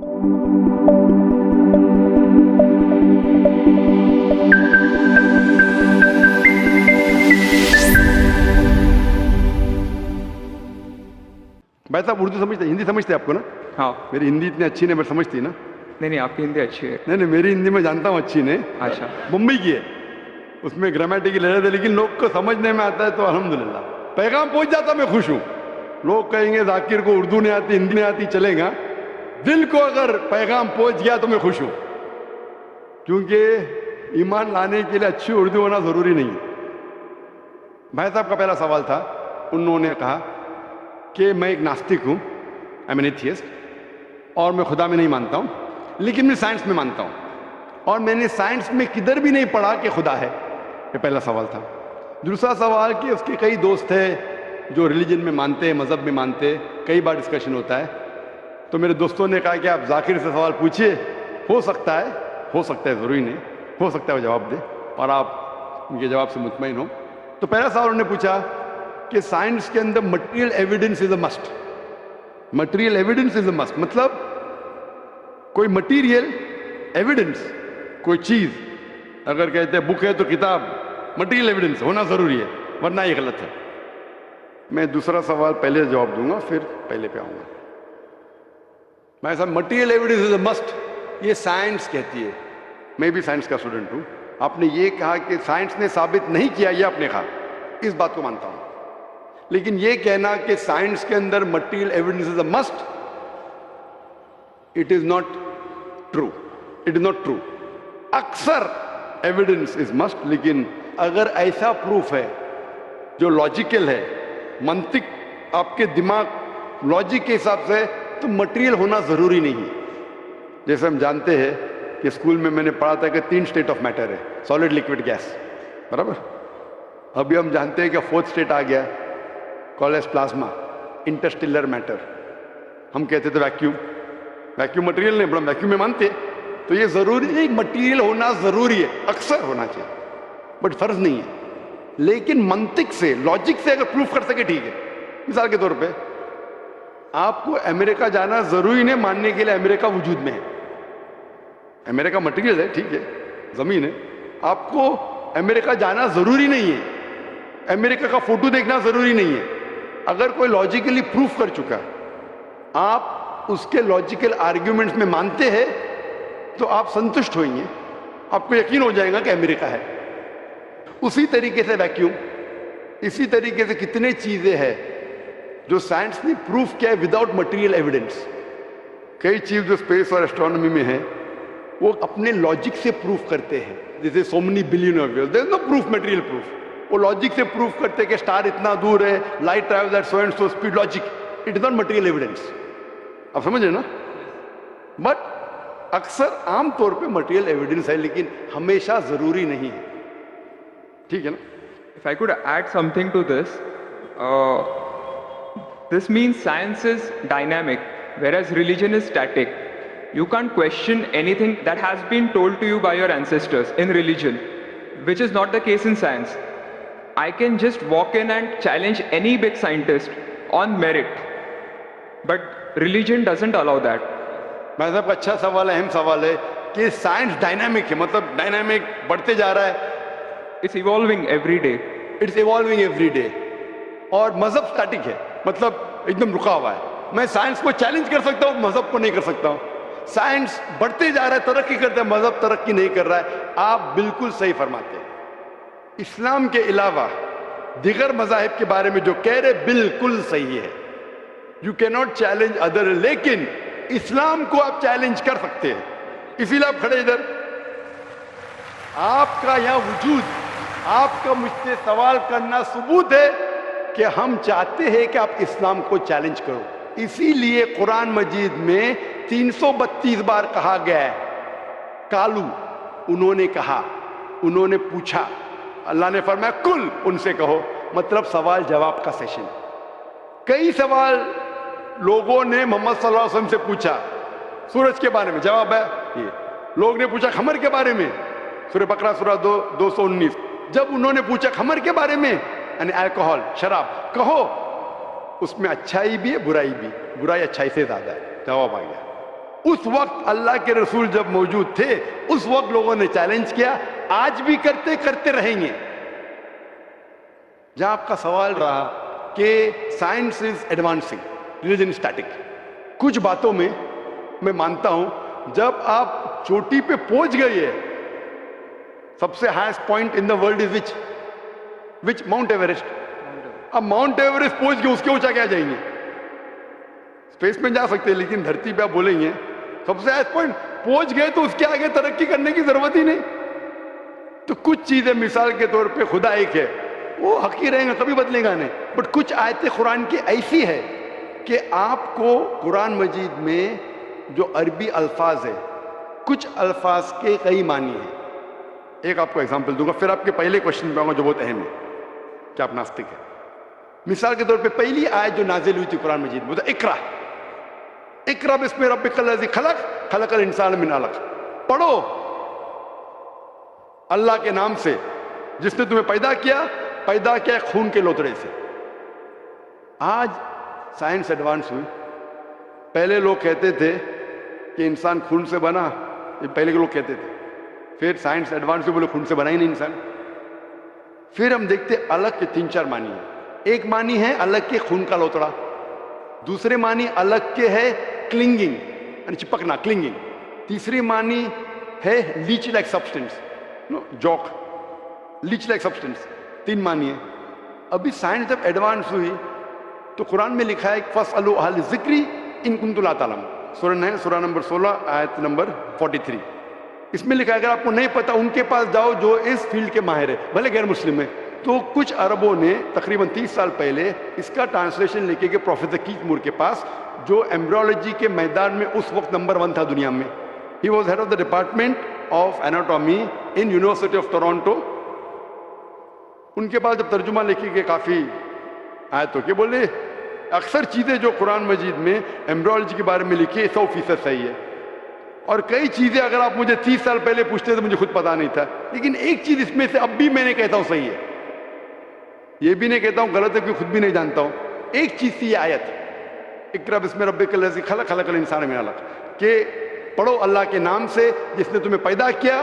भाई साहब उर्दू समझते, हिंदी समझते आपको ना? हाँ। मेरी हिंदी इतनी अच्छी नहीं, मेरी समझती ना? नहीं, आपकी हिंदी अच्छी है। नहीं, मेरी हिंदी मैं जानता हूँ अच्छी नहीं। अच्छा। मुंबई की है, उसमें ग्रामेटिकल एरर है, लेकिन लोग को समझने में आता है तो अल्हम्दुलिल्लाह। पैगाम पहुंच जाता, मैं खुश हूँ। लोग कहेंगे जाकिर को उर्दू नहीं आती, हिंदी नहीं आती, चलेगा। दिल को अगर पैगाम पहुंच गया तो मैं खुश हूँ, क्योंकि ईमान लाने के लिए अच्छी उर्दू होना जरूरी नहीं है। भाई साहब का पहला सवाल था, उन्होंने कहा कि मैं एक नास्तिक हूँ, आई एम एन एथियस्ट, और मैं खुदा में नहीं मानता हूँ, लेकिन मैं साइंस में मानता हूँ, और मैंने साइंस में किधर भी नहीं पढ़ा कि खुदा है। ये पहला सवाल था। दूसरा सवाल कि उसके कई दोस्त हैं जो रिलीजन में मानते हैं, मज़हब में मानते हैं, कई बार डिस्कशन होता है। तो मेरे दोस्तों ने कहा कि आप जाकिर से सवाल पूछिए, हो सकता है, ज़रूरी नहीं, हो सकता है वो जवाब दे और आप उनके जवाब से मुतमईन हो। तो पहला सवाल उन्होंने पूछा कि साइंस के अंदर material evidence is a must. Material evidence is a must मतलब कोई मटेरियल एविडेंस, कोई चीज अगर कहते हैं बुक है तो किताब, मटेरियल एविडेंस होना जरूरी है, वरना ये गलत है। मैं दूसरा सवाल पहले जवाब दूंगा, फिर पहले पे आऊंगा। मैं साहब material evidence is a must, ये साइंस कहती है। मैं भी साइंस का स्टूडेंट हूं। आपने ये कहा कि साइंस ने साबित नहीं किया, ये आपने कहा, इस बात को मानता हूं, लेकिन ये कहना कि साइंस के अंदर material evidence is a must, it is not true. It is not true. अक्सर एविडेंस इज मस्ट, लेकिन अगर ऐसा प्रूफ है जो लॉजिकल है, मंतिक आपके दिमाग लॉजिक के हिसाब से, तो मटेरियल होना जरूरी नहीं है। जैसे हम जानते हैं कि स्कूल में मैंने पढ़ा था कि 3 स्टेट ऑफ मैटर है, सॉलिड, लिक्विड, गैस, बराबर। अभी हम जानते हैं कि 4th स्टेट आ गया, कॉलेज प्लाज्मा, इंटरस्टेलर मैटर। हम कहते थे वैक्यूम, वैक्यूम मटेरियल नहीं, बड़ा वैक्यूम में मानते। तो ये जरूरी नहीं, मटेरियल होना जरूरी है, अक्सर होना चाहिए, बट फर्ज नहीं है। लेकिन मंतिक से, लॉजिक से अगर प्रूफ कर सके ठीक है। मिसाल के तौर पे आपको अमेरिका जाना जरूरी नहीं मानने के लिए अमेरिका वजूद में है। अमेरिका मटेरियल है, ठीक है, जमीन है। आपको अमेरिका जाना जरूरी नहीं है, अमेरिका का फोटो देखना जरूरी नहीं है। अगर कोई लॉजिकली प्रूफ कर चुका, आप उसके लॉजिकल आर्ग्यूमेंट्स में मानते हैं, तो आप संतुष्ट होंगे, आपको यकीन हो जाएगा कि अमेरिका है। उसी तरीके से वैक्यूम, इसी तरीके से कितने चीजें हैं जो साइंस ने प्रूफ किया है विदाउट मटेरियल एविडेंस। कई चीज जो स्पेस और एस्ट्रोनॉमी में है, वो अपने लॉजिक से प्रूफ करते हैं, जैसे so many billion of years, there is no proof, material proof. वो लॉजिक से प्रूफ करते हैं कि स्टार इतना दूर है, light travels at so and so speed, logic, it is not material evidence. आप समझ रहे ना? बट अक्सर आमतौर पे मटेरियल एविडेंस है, लेकिन हमेशा जरूरी नहीं है, ठीक है ना? If I could add something to this, this means science is dynamic, whereas religion is static. You can't question anything that has been told to you by your ancestors in religion, which is not the case in science. I can just walk in and challenge any big scientist on merit, but religion doesn't allow that. भाई साहब का अच्छा सवाल है, अहम सवाल है कि साइंस डायनामिक है, मतलब डायनामिक बढ़ते जा रहा है, It's evolving every day. It's evolving every day. और मजहब स्टैटिक है, मतलब एकदम रुका हुआ है। मैं साइंस को चैलेंज कर सकता हूँ, मजहब को नहीं कर सकता हूँ। साइंस बढ़ते जा रहा है, तरक्की करता है, मजहब तरक्की नहीं कर रहा है। आप बिल्कुल सही फरमाते हैं। इस्लाम के अलावा दिगर मजाहिब के बारे में जो कह रहे बिल्कुल सही है। You can not challenge other, लेकिन इस्लाम को आप चैलेंज कर सकते हैं। इसीलिए आप खड़े इधर, आपका यहां वजूद, आपका मुझसे सवाल करना सबूत है कि हम चाहते हैं कि आप इस्लाम को चैलेंज करो। इसीलिए कुरान मजीद में 332 बार कहा गया है कालू, उन्होंने कहा, उन्होंने पूछा, अल्लाह ने फरमाया कुल, उनसे कहो, मतलब सवाल जवाब का सेशन। कई सवाल लोगों ने मोहम्मद सल्लल्लाहु अलैहि वसल्लम से पूछा, सूरज के बारे में जवाब है ये। लोग ने पूछा खमर के बारे में, सूरह बकरा सूरह 219। जब उन्होंने पूछा खमर के बारे में, यानी अल्कोहल, शराब, कहो उसमें अच्छाई भी है बुराई भी, बुराई अच्छाई से ज्यादा है, जवाब आ गया। उस वक्त अल्लाह के रसूल जब मौजूद थे, उस वक्त लोगों ने चैलेंज किया, आज भी करते करते रहेंगे। जहां आपका सवाल रहा कि science is advancing, religion is static, कुछ बातों में मैं मानता हूं जब आप चोटी पे पहुंच गए है, सबसे highest point in the world is which mount Everest. अब माउंट एवरेस्ट पहुंच गए, उसके ऊंचा क्या जाएंगे? स्पेस में जा सकते हैं, लेकिन धरती पे आप बोलेंगे सबसे हाईएस्ट पॉइंट पहुंच गए तो उसके आगे तरक्की करने की जरूरत ही नहीं। तो कुछ चीजें, मिसाल के तौर पे खुदा एक है, वो हक ही रहेगा, कभी बदलेगा नहीं। बट कुछ आयतें कुरान की ऐसी है कि आपको कुरान मजीद में जो अरबी अल्फाज है, कुछ अल्फाज के कई मानी है। एक आपको एग्जांपल दूंगा, फिर आपके पहले क्वेश्चन पे आऊंगा जो बहुत अहम है कि आप नास्तिक है। मिसाल के तौर पे पहली आयत जो नाजिल हुई थी कुरान मजीद में, इकरा इकरा बिस्मि रब्बिकल लज़ी खलक खलकल इंसान मिन अलक। पढ़ो अल्लाह के नाम से जिसने तुम्हें पैदा किया खून के लोतड़े से। आज साइंस एडवांस हुई। पहले लोग कहते थे कि इंसान खून से बना, ये पहले के लोग कहते थे। फिर साइंस एडवांस हुई, बोले खून से बना ही नहीं इंसान। फिर हम देखते अलग के 3-4 मानी है। एक मानी है अलग के खून का लोतड़ा, दूसरे मानी अलग के है क्लिंगिंग यानी चिपकना, क्लिंगिंग। तीसरी मानी है लीच लाइक सब्सटेंस, जॉक, लीच लाइक सब्सटेंस। 3 मानी है। अभी साइंस जब एडवांस हुई तो कुरान में लिखा है फस्अलू अहल ज़िक्री इन कुंतुम ला तालम, सूरह नंबर 16 आयत नंबर 43। इसमें लिखा है अगर आपको नहीं पता उनके पास जाओ जो इस फील्ड के माहिर है, भले गैर मुस्लिम है। तो कुछ अरबों ने तकरीबन 30 साल पहले इसका ट्रांसलेशन लेके गए प्रोफेसर कीथ मूर के पास, जो एम्ब्रियोलॉजी के मैदान में उस वक्त नंबर 1 था दुनिया में। He was head of the department of anatomy in university of Toronto. उनके बाद जब तर्जुमा लिखी गई काफी आयतों के, बोले अक्सर चीजें जो कुरान मजीद में एम्ब्रियोलॉजी के बारे में लिखी है 100% सही है, और कई चीजें अगर आप मुझे 30 साल पहले पूछते तो मुझे खुद पता नहीं था, लेकिन एक चीज इसमें से अब भी मैंने कहता हूं सही है। ये भी नहीं कहता हूं गलत है क्योंकि खुद भी नहीं जानता हूं। एक चीज थी ये आयत इकरा बिस्मि रब्बिकल लज़ी खलक खलकल इंसान मिन अलक, के पढ़ो अल्लाह के नाम से जिसने तुम्हें पैदा किया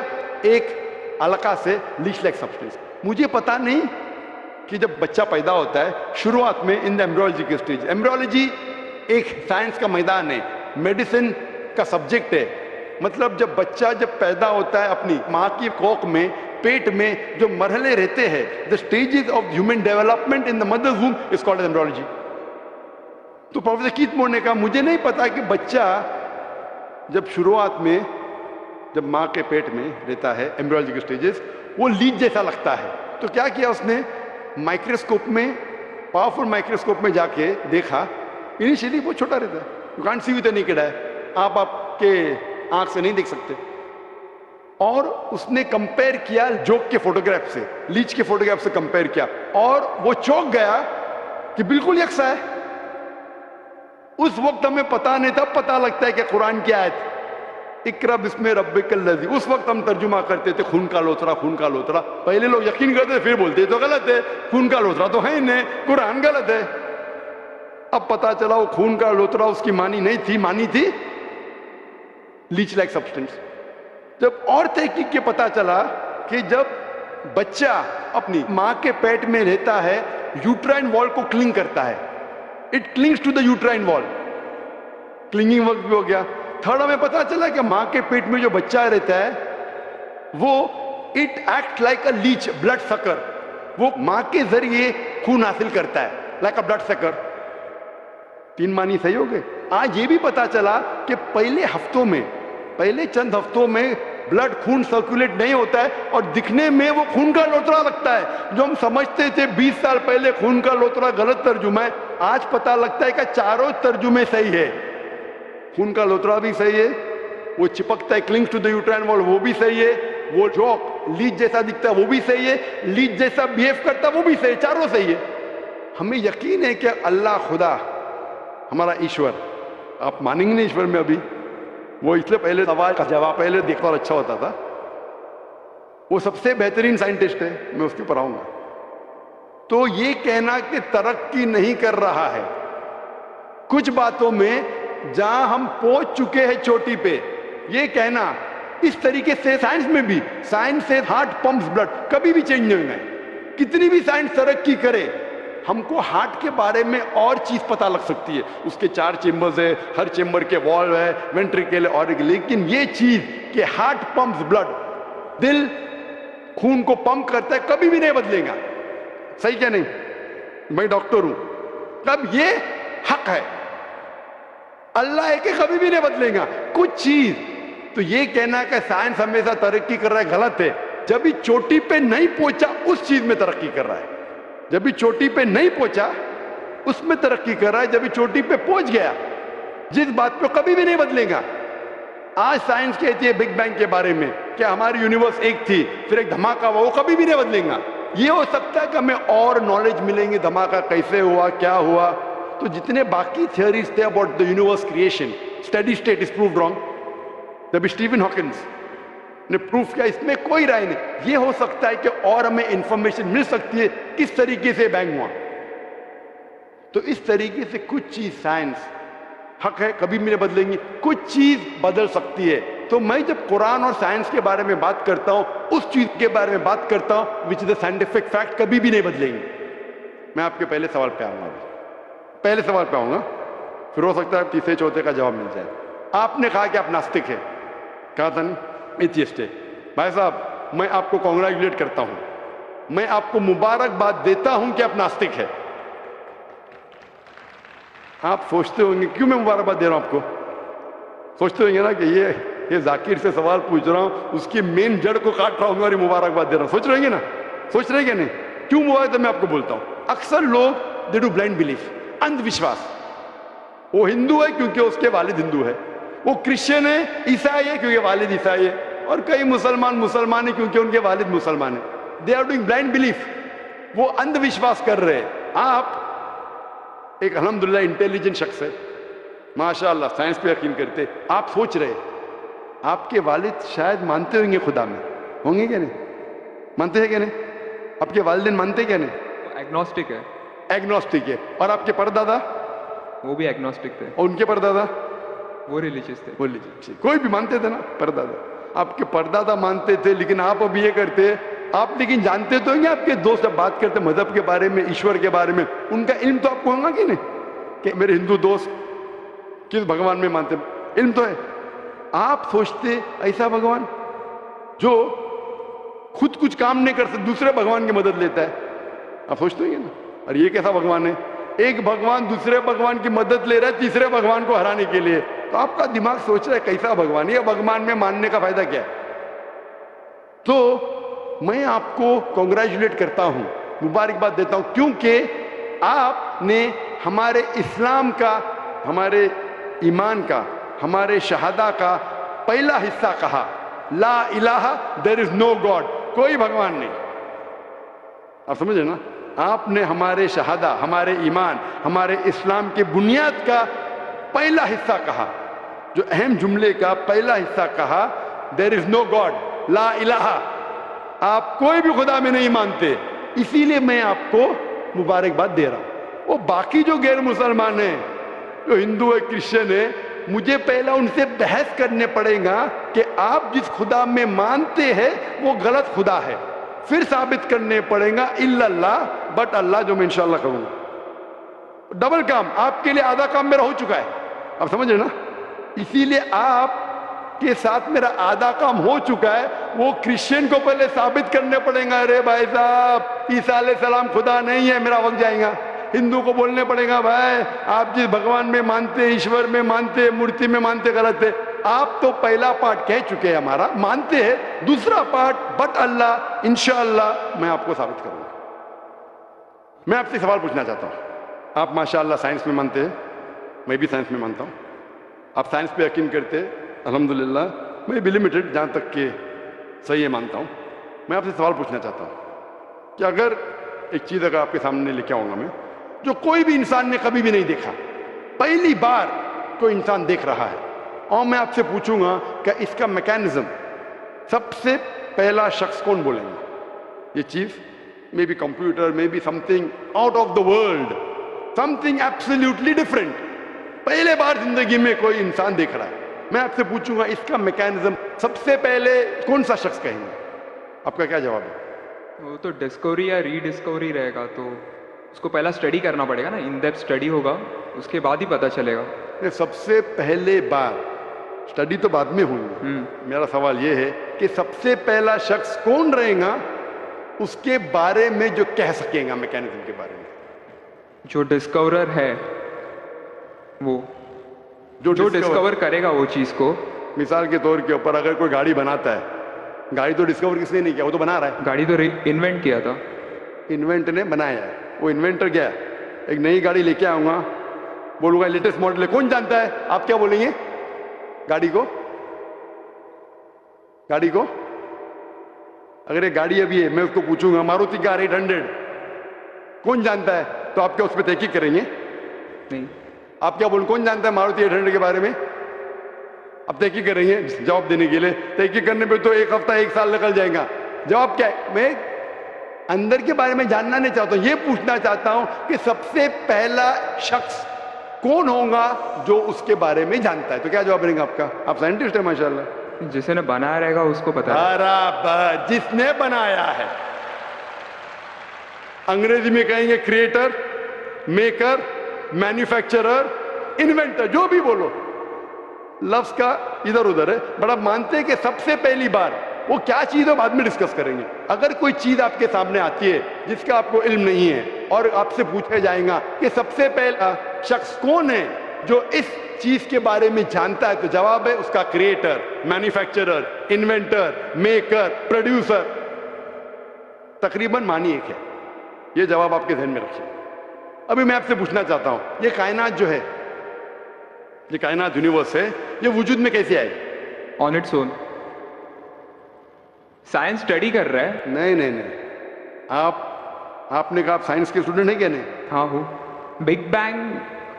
एक अलका से, लीच लाइक सब्सटेंस। मुझे पता नहीं कि जब बच्चा पैदा होता है शुरुआत में इन द एम्ब्रियोलॉजी के स्टेज, एम्ब्रियोलॉजी एक साइंस का मैदान है, मेडिसिन का सब्जेक्ट है। मतलब जब बच्चा जब पैदा होता है अपनी माँ की कोख में, पेट में जो मरहले रहते हैं, the stages of human development in the mother's womb is called embryology. तो प्रोफेसर कीथ मूर ने कहा मुझे नहीं पता कि बच्चा जब शुरुआत में जब माँ के पेट में रहता है, एम्ब्रियोलॉजी के स्टेजेस, वो लीच जैसा लगता है। तो क्या किया उसने, माइक्रोस्कोप में, पावरफुल माइक्रोस्कोप में जाके देखा। इनिशियली वो छोटा रहता है, you can't see with the naked eye, आप आपके आंख से नहीं देख सकते। और उसने कंपेयर किया जोक के फोटोग्राफ से, लीच के फोटोग्राफ से कंपेयर किया, और वो चौंक गया कि बिल्कुल यकसा है। उस वक्त हमें पता नहीं था, पता लगता है कि कुरान की आयत इकरा बिस्मि रब्बिकल लज़ी, उस वक्त हम तर्जुमा करते थे खून का लोतरा, खून का लोतरा। पहले लोग यकीन करते थे, फिर बोलते तो गलत है, खून का लोतरा तो है ही नहीं, कुरान गलत है। अब पता चला वो खून का लोतरा उसकी मानी नहीं थी, मानी थी लीच लाइक सब्सटेंस। जब और तहकीक के पता चला कि जब बच्चा अपनी मां के पेट में रहता है, यूट्राइन वॉल को क्लिंग करता है, it clings to the uterine wall, clinging work भी हो गया। थर्ड हमें पता चला कि मां के पेट में जो बच्चा रहता है वो it act like a leech, blood sucker, वो मां के जरिए खून हासिल करता है, लाइक अ ब्लड सकर। 3 मानी सही हो गए। आज ये भी पता चला कि पहले चंद हफ्तों में ब्लड, खून सर्कुलेट नहीं होता है और दिखने में वो खून का लोतरा लगता है। जो हम समझते थे 20 साल पहले खून का लोतरा गलत तर्जुमा है, आज पता लगता है कि चारों तर्जुमे सही है। खून का लोतरा भी सही है, वो चिपकता है, clings to the uterine wall, वो भी सही है, वो जॉक लीच जैसा दिखता है वो भी सही है, लीच जैसा बिहेव करता है वो भी सही है, चारों सही है। हमें यकीन है कि अल्लाह खुदा हमारा ईश्वर, आप मानेंगे नहीं ईश्वर में, अभी वो इसलिए पहले सवाल का जवाब पहले देखता और अच्छा होता था। वो सबसे बेहतरीन साइंटिस्ट है, मैं उसके ऊपर आऊंगा। तो ये कहना कि तरक्की नहीं कर रहा है, कुछ बातों में जहां हम पहुंच चुके हैं चोटी पे, ये कहना इस तरीके से साइंस में भी, साइंस से हार्ट पंप्स ब्लड, कभी भी चेंज नहीं होगा। कितनी भी साइंस तरक्की करे, हमको हार्ट के बारे में और चीज पता लग सकती है, उसके 4 चेंबर्स है, हर चेंबर के वॉल्व है, वेंट्रिकल है और, लेकिन ये चीज कि हार्ट पंप्स ब्लड, दिल खून को पंप करता है, कभी भी नहीं बदलेगा। सही क्या नहीं? मैं डॉक्टर हूं, कब ये हक है, अल्लाह है कि कभी भी नहीं बदलेगा कुछ चीज। तो ये कहना कि साइंस हमेशा तरक्की कर रहा है, गलत है। जब भी चोटी पे नहीं पहुंचा उस चीज में तरक्की कर रहा है, जब भी चोटी पे नहीं पहुंचा उसमें तरक्की कर रहा है, जब भी चोटी पे पहुंच गया जिस बात पे कभी भी नहीं बदलेगा। आज साइंस कहती है बिग बैंग के बारे में कि हमारी यूनिवर्स एक थी, फिर एक धमाका हुआ, वो कभी भी नहीं बदलेगा। ये हो सकता है कि हमें और नॉलेज मिलेंगे, धमाका कैसे हुआ, क्या हुआ। तो जितने बाकी थियरीज थे about the universe creation, steady state is proved wrong, जब स्टीफन हॉकिंस ने प्रूफ किया, इसमें कोई राय नहीं। ये हो सकता है कि और हमें इंफॉर्मेशन मिल सकती है किस तरीके से बैंग हुआ। तो इस तरीके से कुछ चीज साइंस हक है, कभी भी नहीं बदलेंगी, कुछ चीज बदल सकती है। तो मैं जब कुरान और साइंस के बारे में बात करता हूं, उस चीज के बारे में बात करता हूं which is the scientific fact, कभी भी नहीं बदलेंगी। मैं आपके पहले सवाल पे आऊंगा, पहले सवाल पे आऊंगा, फिर हो सकता है तीसरे चौथे का जवाब मिल जाए। आपने कहा कि आप नास्तिक है, कहा था नहीं, एथियस्ट है। भाई साहब, मैं आपको कॉन्ग्रेचुलेट करता हूं, मैं आपको मुबारकबाद देता हूं कि आप नास्तिक है। आप सोचते होंगे क्यों मैं मुबारकबाद दे रहा हूं आपको, सोचते होंगे ना कि ये जाकिर से सवाल पूछ रहा हूं, उसकी मेन जड़ को काट रहा हूं और मुबारकबाद दे रहा हूं। सोच रहे हैं ना, सोच रहे हैं नहीं? क्यों मुबारक? मैं आपको बोलता हूं, अक्सर लोग दे डू ब्लाइंड बिलीफ, अंधविश्वास। वो हिंदू है क्योंकि उसके वालिद हिंदू है, वो क्रिश्चियन है, ईसाई है क्योंकि वालिद ईसाई है, और कई मुसलमान है क्योंकि उनके वालिद मुसलमान है। They are doing blind belief, वो अंधविश्वास कर रहे हैं। आप एक अल्हम्दुलिल्लाह इंटेलिजेंट शख्स है, माशाअल्लाह, साइंस पे यकीन करते। आप सोच रहे आपके वालिद शायद मानते होंगे खुदा में, होंगे क्या नहीं? मानते हैं क्या नहीं? आपके वालिदैन मानते क्या नहीं? एग्नोस्टिक है। एग्नोस्टिक है। और आपके परदादा? वो भी एग्नोस्टिक थे। और उनके परदादा? वो रिलीजियस थे। वो रिलीजियस, कोई भी मानते थे ना, परदादा। आपके परदादा मानते थे, लेकिन आप अब ये करते, आप लेकिन जानते तो हैं आपके दोस्त जब बात करते मजहब के बारे में, ईश्वर के बारे में, उनका इल्म तो आपको होगा कि नहीं कि मेरे हिंदू दोस्त किस भगवान में मानते, इल्म तो है। आप सोचते ऐसा भगवान जो खुद कुछ काम नहीं कर सकता, दूसरे भगवान की मदद लेता है, आप सोचते हैं ना? और ये कैसा भगवान है? एक भगवान दूसरे भगवान की मदद ले रहा है तीसरे भगवान को हराने के लिए। तो आपका दिमाग सोच रहा है कैसा भगवान, ये भगवान में मानने का फायदा क्या है? तो मैं आपको कॉन्ग्रेचुलेट करता हूं, मुबारकबाद देता हूं, क्योंकि आपने हमारे इस्लाम का, हमारे ईमान का, हमारे शहादा का पहला हिस्सा कहा, ला इलाहा, देयर इज नो गॉड, कोई भगवान नहीं। आप समझे ना? आपने हमारे शहादा, हमारे ईमान, हमारे इस्लाम के बुनियाद का पहला हिस्सा कहा, जो अहम जुमले का पहला हिस्सा कहा, देयर इज नो गॉड, ला इलाहा, आप कोई भी खुदा में नहीं मानते, इसीलिए मैं आपको मुबारकबाद दे रहा हूं। वो बाकी जो गैर मुसलमान है, जो हिंदू है, क्रिश्चियन है, मुझे पहला उनसे बहस करने पड़ेगा कि आप जिस खुदा में मानते हैं वो गलत खुदा है, फिर साबित करने पड़ेगा इल्लल्लाह, बट अल्लाह, जो मैं इंशाअल्लाह करूंगा। डबल काम, आपके लिए आधा काम मेरा हो चुका है, आप समझ रहे ना? इसीलिए आप के साथ मेरा आधा काम हो चुका है, वो क्रिश्चियन को पहले साबित करने पड़ेगा, अरे भाई साहब ईसा अलैहिस्सलाम खुदा नहीं है, मेरा वक्त जाएगा। हिंदू को बोलने पड़ेगा, भाई आप जिस भगवान में मानते, ईश्वर में मानते, मूर्ति में मानते, गलत है। आप तो पहला पार्ट कह चुके हैं हमारा, मानते हैं, दूसरा पार्ट बट अल्लाह, इंशाअल्लाह मैं आपको साबित करूंगा। मैं आपसे सवाल पूछना चाहता हूं, आप माशाअल्लाह साइंस में मानते हैं, मैं भी साइंस में मानता हूं, आप साइंस पे यकीन करते हैं, अल्हम्दुलिल्लाह, मैं भी लिमिटेड जहां तक के सही है मानता हूं। मैं आपसे सवाल पूछना चाहता हूं कि अगर एक चीज अगर आपके सामने लेके आऊंगा मैं, जो कोई भी इंसान ने कभी भी नहीं देखा, पहली बार कोई इंसान देख रहा है, और मैं आपसे पूछूंगा कि इसका मैकेनिज्म, सबसे पहला शख्स कौन बोलेंगे? ये चीज may be computer, may be something out of the world, something absolutely different, पहले बार जिंदगी में कोई इंसान देख रहा है, मैं आपसे पूछूंगा इसका मैकेनिज्म सबसे पहले कौन सा शख्स कहेंगे? आपका क्या जवाब है? वो तो डिस्कवरी या रीडिस्कवरी रहेगा, तो उसको पहला स्टडी करना पड़ेगा ना, इन डेप्थ स्टडी होगा, उसके बाद ही पता चलेगा। ये सबसे पहले बार, स्टडी तो बाद में हुई। मेरा सवाल ये है कि सबसे पहला शख्स कौन रहेगा उसके बारे में जो कह सकेगा मैकेनिज्म के बारे में? जो डिस्कवरर है, वो जो डिस्कवर करेगा वो चीज को। मिसाल के तौर के ऊपर अगर कोई गाड़ी बनाता है, गाड़ी तो डिस्कवर किसने नहीं किया, वो तो बना रहा है। गाड़ी तो इन्वेंट किया था, इन्वेंट ने बनाया है। वो इन्वेंटर गया, एक नई गाड़ी लेके आऊंगा, बोलूंगा लेटेस्ट मॉडल है, कौन जानता है? आप क्या बोलेंगे? गाड़ी को अगर ये गाड़ी अभी है, मैं उसको पूछूंगा मारुति कार 800 कौन जानता है, तो आप क्या उस पर तहकीक करेंगे? नहीं। आप क्या बोल, कौन जानता है मारुति 800 के बारे में? अब तहकीक करेंगे जवाब देने के लिए। तहकीक करने पे तो एक हफ्ता 1 साल निकल जाएगा। जवाब क्या है? मैं अंदर के बारे में जानना नहीं चाहता हूं, ये पूछना चाहता हूं कि सबसे पहला शख्स कौन होगा जो उसके बारे में जानता है। तो क्या जवाब रहेगा आपका? आप साइंटिस्ट है माशाल्लाह। जिसने बनाया रहेगा उसको पता है। बराबर, जिसने बनाया है। अंग्रेजी में कहेंगे क्रिएटर, मेकर, मैन्युफैक्चरर, इन्वेंटर, जो भी बोलो, लफ्ज का इधर उधर है। बड़ा मानते हैं कि सबसे पहली बार वो क्या चीज है बाद में डिस्कस करेंगे। अगर कोई चीज आपके सामने आती है जिसका आपको इल्म नहीं है और आपसे पूछा जाएगा कि सबसे पहला शख्स कौन है जो इस चीज के बारे में जानता है, तो जवाब है उसका creator, manufacturer, inventor, maker, producer. तकरीबन मानी एक है। ये जवाब आपके ध्यान में रखिए। अभी मैं आपसे पूछना चाहता हूं, ये कायनात जो है, ये कायनात यूनिवर्स है, ये वजूद में कैसे आई? On its own. Science study कर रहा है। नहीं, आपने कहा आप साइंस के स्टूडेंट हैं क्या? नहीं। हाँ हूँ। Big bang,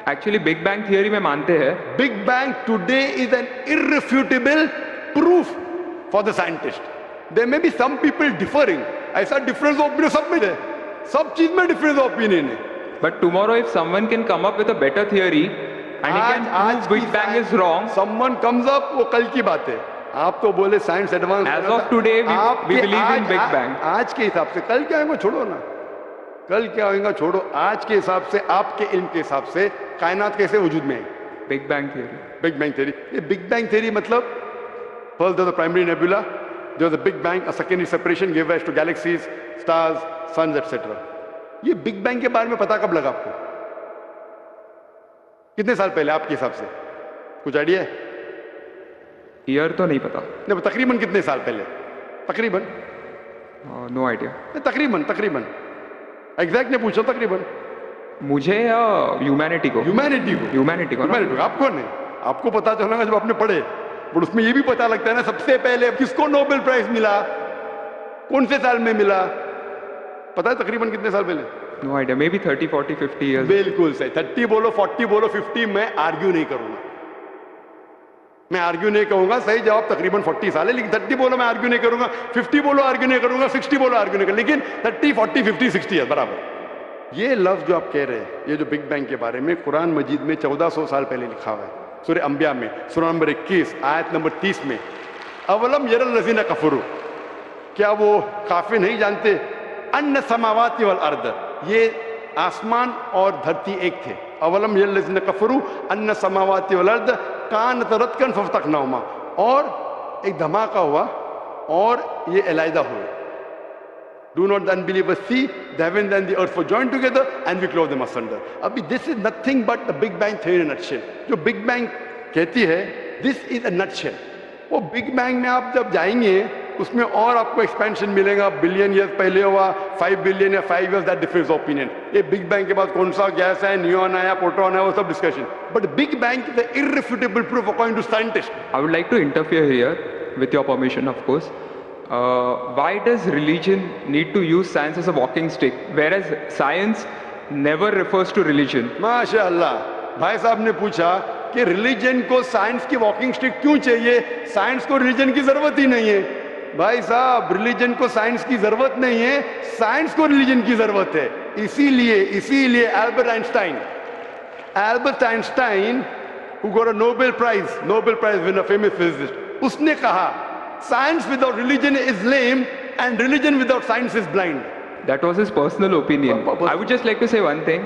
actually big bang theory में मानते हैं। Big bang today is an irrefutable proof for the scientist. There may be some people differing, ऐसा डिफरेंस ऑफ ओपिनियन सब में है, सब चीज में डिफरेंस ऑफ ओपिनियन है। But tomorrow if someone can come up with a better theory and he can prove big bang is wrong, someone comes up, वो कल की बात है। आप तो बोले science advance, age of today we believe in big bang. आज के हिसाब से, कल क्या होगा छोड़ो ना, कल क्या होगा छोड़ो, आज के हिसाब से, आपके इल्म के हिसाब से कायनात कैसे वजूद में है? Big bang theory. Big bang theory, ये बिग बैंग थियरी मतलब first there was the primary nebula, there was the big bang, a secondary separation give rise to galaxies, stars, suns etcetera. ये बिग बैंग के बारे में पता कब लगा आपको? कितने साल पहले आपके हिसाब से? कुछ आइडिया है? ईयर तो नहीं पता। नहीं, तकरीबन कितने साल पहले? तकरीबन नो आइडिया। तकरीबन एग्जैक्ट ने पूछा, तकरीबन। मुझे या ह्यूमैनिटी को? ह्यूमैनिटी को। आपको नहीं, आपको पता चलेगा जब आपने पढ़े। पर उसमें ये भी पता लगता है ना सबसे पहले किसको नोबेल प्राइज मिला, कौन से साल में मिला, पता है तकरीबन कितने साल पहले? No idea, maybe 30, 40, 50 years. बिल्कुल सही। 30 बोलो, 40 बोलो, 50, मैं आर्ग्यू नहीं करूंगा, मैं आर्ग्यू नहीं कहूंगा। सही जवाब तकरीबन 40 साल है, लेकिन 30 बोलो मैं आर्ग्यू नहीं करूंगा, 50 बोलो आर्ग्यू नहीं करूंगा, 60 बोलो आर्ग्यू नहीं करूंगा, लेकिन 30, 40, 50, 60 है बराबर। ये लफ्ज जो आप कह रहे हैं, ये जो बिग बैंग के बारे में कुरान मजीद में 1400 साल पहले लिखा हुआ है, सूरह अंबिया में, सूरह नंबर 21 आयत नंबर 30 में। अवलम यरल लज़ीना कफरू, क्या वो काफिर नहीं जानते, अन्न समावाति वल अर्द, ये आसमान और धरती एक थे। अवलम यरल लज़ीना कफरू अन्न समावाति वल अर्द कान तरतकन फफ्तकनाहुमा, और एक धमाका हुआ और ये अलहदा हुए। Do not the unbelievers see the heavens and the earth were joined together and we clove them asunder. अभी this is nothing but the Big Bang theory in a nutshell. जो Big Bang कहती है this is a nutshell. वो Big Bang में आप जब जाएंगे उसमें और आपको एक्सपेंशन मिलेगा, बिलियन ईयर्स पहले हुआ, 5 बिलियन या 5 years, that difference of opinion. ये बिग बैंग के बाद कौन सा गैस है, न्यूट्रॉन है या प्रोटॉन है, वो सब discussion. But big bang is the irrefutable proof according to scientist. I would like to interfere here with your permission of course. Why does religion need to use science as a walking stick, whereas science never refers to religion? माशाअल्लाह, भाई साहब ने पूछा कि religion को science की walking stick क्यों चाहिए, साइंस को रिलीजन की जरूरत ही नहीं है। भाई साहब, रिलीजन को साइंस की जरूरत नहीं है, साइंस को रिलीजन की जरूरत है। इसीलिए Albert Einstein who got a Nobel Prize winner, famous physicist, उसने कहा science without religion is lame and religion without science is blind. That was his personal opinion. I would just like to say one thing.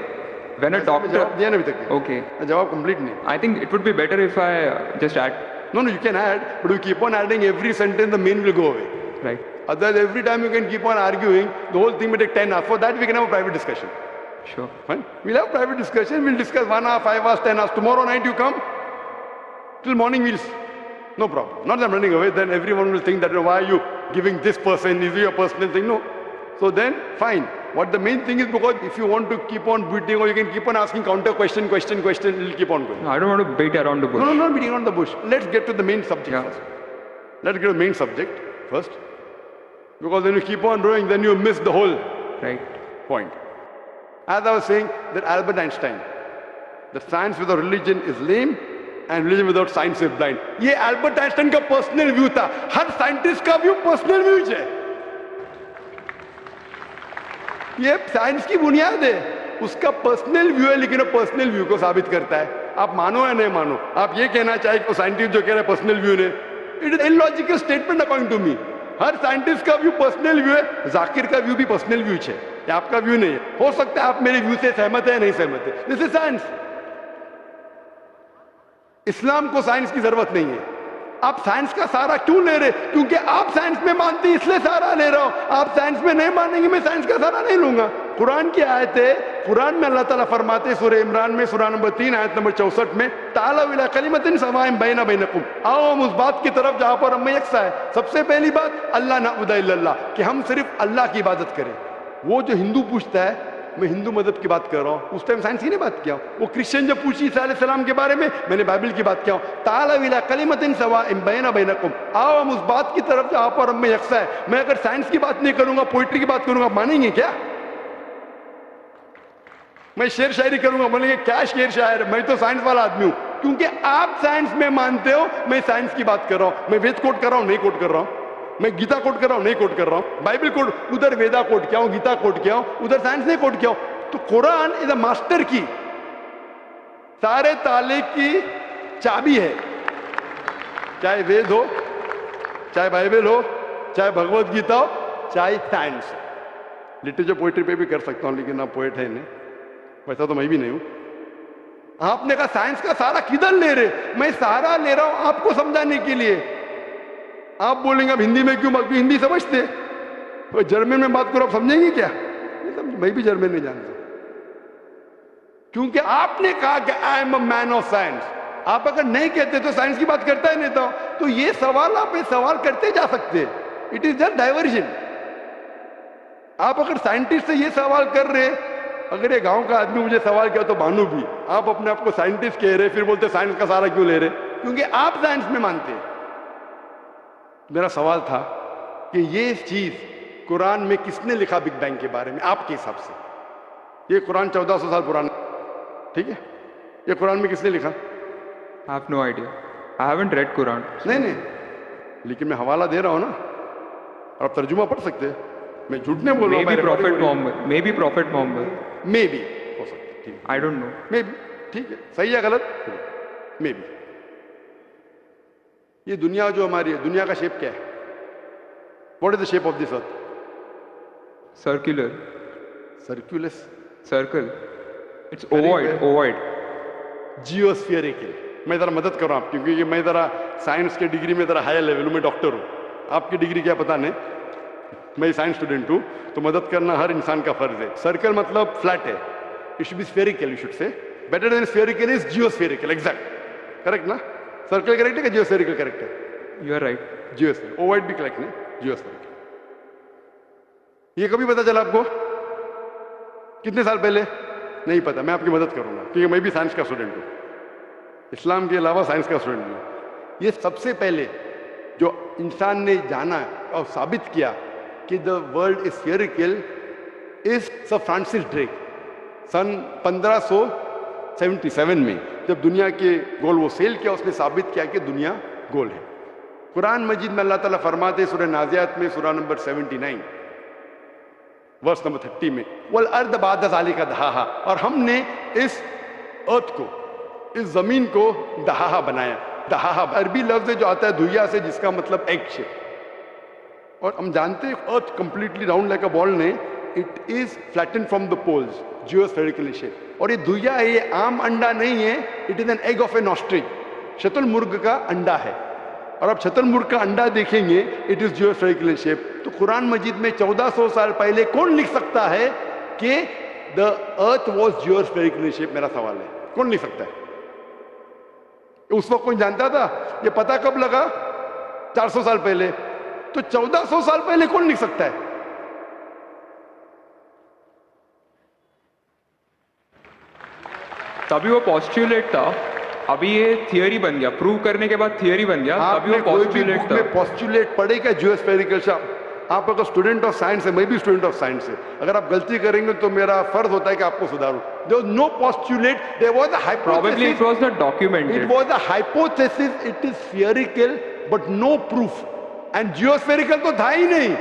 When a doctor... जवाब दिया ना अभी तक. Okay. जवाब complete नहीं. I think it would be better if I just add. No, you can add, but you keep on adding every sentence, the meaning will go away. Right. Otherwise, every time you can keep on arguing, the whole thing may take 10 hours. For that, we can have a private discussion. Sure. Fine? We'll have private discussion. We'll discuss 1 hour, 5 hours, 10 hours. Tomorrow night you come. Till morning we'll... No problem. Not that I'm running away. Then everyone will think that, why are you giving this person? Is it your personal thing? No. So then, fine. What the main thing is, because if you want to keep on beating, or you can keep on asking counter question, it'll keep on going. No, I don't want to beat around the bush. No, not beating around the bush. Let's get to the main subject first. Let's get to the main subject first. Because when you keep on rowing, then you miss the whole point. As I was saying, that Albert Einstein, that science without religion is lame and religion without science is blind. ये Albert Einstein का personal view था. हर scientist का view personal view है. ये science की बुनियाद है. उसका पर्सनल व्यू है, लेकिन वो पर्सनल व्यू को साबित करता है. आप मानो या नहीं मानो, आप ये कहना चाहे कि साइंटिस्ट जो कह रहे हैं पर्सनल व्यू ने, it is illogical statement according to me. हर साइंटिस्ट का व्यू पर्सनल व्यू है. जाकिर का व्यू भी पर्सनल व्यू है, ये आपका व्यू नहीं है. हो सकता है आप मेरे व्यू से सहमत है, नहीं सहमत है. This is science. इस्लाम को साइंस की जरूरत नहीं है. आप साइंस का सहारा क्यों ले रहे? क्योंकि आप साइंस में मानते हैं, इसलिए सहारा ले रहा हूं. आप साइंस में नहीं मानेंगे, मैं साइंस का सहारा नहीं लूंगा. कुरान की आयत है, कुरान में अल्लाह ताला फरमाते हैं, सूरह इमरान में सूरह नंबर 3 आयत नंबर 64 में, ताला इला कलिमतिन सवाइन बैना बैनकुम, आओ हम उस बात की तरफ जहां पर हम में यकसा है. सबसे पहली बात, अल्लाह नअबुदा इल्लल्लाह, कि हम सिर्फ अल्लाह की इबादत करें. वो जो हिंदू पूछता है, मैं हिंदू मदद की बात कर रहा हूं, उस टाइम साइंस की नहीं बात किया. वो क्रिश्चियन जब पूछी ईसा अलैहि सलाम के बारे में, मैंने बाइबल की बात किया. ताला इला कलिमतिन सवाइन बैना बैनकुम, आओ हम उस बात की तरफ जहां पर हम में यकसा है. मैं अगर साइंस की बात नहीं करूंगा, पोइट्री की बात करूंगा, मानेंगे क्या? मैं शेर शायरी करूंगा, बोलेंगे क्या शेर शायर, मैं तो साइंस वाला आदमी हूं. क्योंकि आप साइंस में मानते हो, मैं साइंस की बात कर रहा हूं. मैं वेद कोट कर रहा हूं, नहीं कोट कर रहा हूं. मैं गीता कोट कर रहा हूं, नहीं कोट कर रहा हूं. बाइबल कोट, उधर वेदा कोट किया हूं, गीता कोट किया हूं, उधर साइंस नहीं कोट किया हूं. तो कुरान इज अ मास्टर की, सारे ताले की चाबी है. चाहे वेद हो, चाहे बाइबल हो, चाहे भगवत गीता हो, चाहे साइंस. लिटरेचर पोइट्री पे भी कर सकता हूं, लेकिन आप पोएट है नहीं, वैसा तो मैं भी नहीं हूं. आपने कहा साइंस का सहारा किधर ले रहे? मैं सहारा ले रहा हूं आपको समझाने के लिए. आप बोलेंगे अब हिंदी में क्यों बात? हिंदी समझते, जर्मन में बात करो, आप समझेंगे क्या? मैं भी जर्मन नहीं जानता. क्योंकि आपने कहा कि I am a man of science. आप अगर नहीं कहते तो साइंस की बात करता ही नहीं था. तो ये सवाल आप सवाल करते जा सकते हैं. It is just diversion. आप अगर साइंटिस्ट से ये सवाल कर रहे, अगर ये गांव का आदमी मुझे सवाल किया तो मानू भी, आप अपने आप को साइंटिस्ट कह रहे, फिर बोलते साइंस का सहारा क्यों ले रहे? क्योंकि आप साइंस में मानते हैं. मेरा सवाल था कि ये चीज कुरान में किसने लिखा बिग बैंग के बारे में आपके हिसाब से? ये कुरान 1400 साल पुराना, ठीक है? ये कुरान में किसने लिखा? I have no idea. I haven't read Quran. नहीं, लेकिन मैं हवाला दे रहा हूं ना, और आप तर्जुमा पढ़ सकते हैं. मैं झूठ नहीं बोल रहा हूं. Maybe Prophet Muhammad. Maybe Prophet Muhammad. Maybe हो सकता है. ठीक है. I don't know. Maybe. ठीक है. सही है गलत? Maybe. ये दुनिया जो हमारी है, दुनिया का शेप क्या है? What is the shape of this earth? Circular. Circulus. Circle. It's ovoid. जियोस्फेरिकल. मैं जरा मदद कर रहा हूं, क्योंकि मैं जरा साइंस के डिग्री में जरा हायर लेवल हूं. मैं डॉक्टर हूं. आपकी डिग्री क्या पता नहीं, मैं साइंस स्टूडेंट हूं, तो मदद करना हर इंसान का फर्ज है. सर्कल मतलब फ्लैट है. It should be spherical. You should say better than spherical is geospherical. Exact correct ना? सर्कल करेक्ट है कि जियोस्फेरिकल करेक्ट है? You are right. Geospherical. Ovoid भी करेक्ट नहीं, जियोस्फेरिकल. ये कभी पता चला आपको? कितने साल पहले? नहीं पता. मैं आपकी मदद करूंगा, क्योंकि मैं भी साइंस का स्टूडेंट हूं. इस्लाम के अलावा साइंस का स्टूडेंट हूं. ये सबसे पहले जो इंसान ने जाना और साबित किया कि the world is spherical is sir Francis Drake. सन 1577 में जब दुनिया के गोल वो सेल किया, उसने साबित किया कि दुनिया गोल है. कुरान मजीद में अल्लाह ताला फरमाते सूरह नाज़ियात में सूरह नंबर 79 वर्स नंबर 30 में, वल अर्द बाद ज़ालिका दहाहा, और हमने इस अर्थ को इस जमीन को दहाहा बनाया। दहाहा अरबी लफ्ज जो आता है दुया से, जिसका मतलब एग शेप। और हम जानते हैं earth completely round like a ball ने, it is flatten from the poles, geospherical shape. और ये दुया है, ये आम अंडा नहीं है, it is an egg of an ostrich, शतुरमुर्ग का अंडा है। और आप शतुरमुर्ग का अंडा देखेंगे, इट इज जियोस्फेरिकल शेप। तो कुरान मजीद में 1400 साल पहले कौन लिख सकता है कि द अर्थ वॉज जियोस्फेरिकल शेप? मेरा सवाल है, कौन लिख सकता है? उस वक्त कौन जानता था? ये पता कब लगा? 400 साल पहले। तो 1400 साल पहले कौन लिख सकता है? तभी वो पॉस्टुलेट था, अभी ये थियरी बन गया, प्रूव करने के बाद थियरी बन गया, तभी वो पॉस्टुलेट था। पॉस्टुलेट पढ़ेगा जियोस्फेरिकल शेप। आप अगर स्टूडेंट ऑफ साइंस है, मैं भी स्टूडेंट ऑफ साइंस है, अगर आप गलती करेंगे तो मेरा फर्ज होता है कि आपको सुधारूं। There was no postulate, there was a hypothesis. Probably it was not documented. It was a hypothesis, it is spherical but no proof. And geospherical तो था ही नहीं।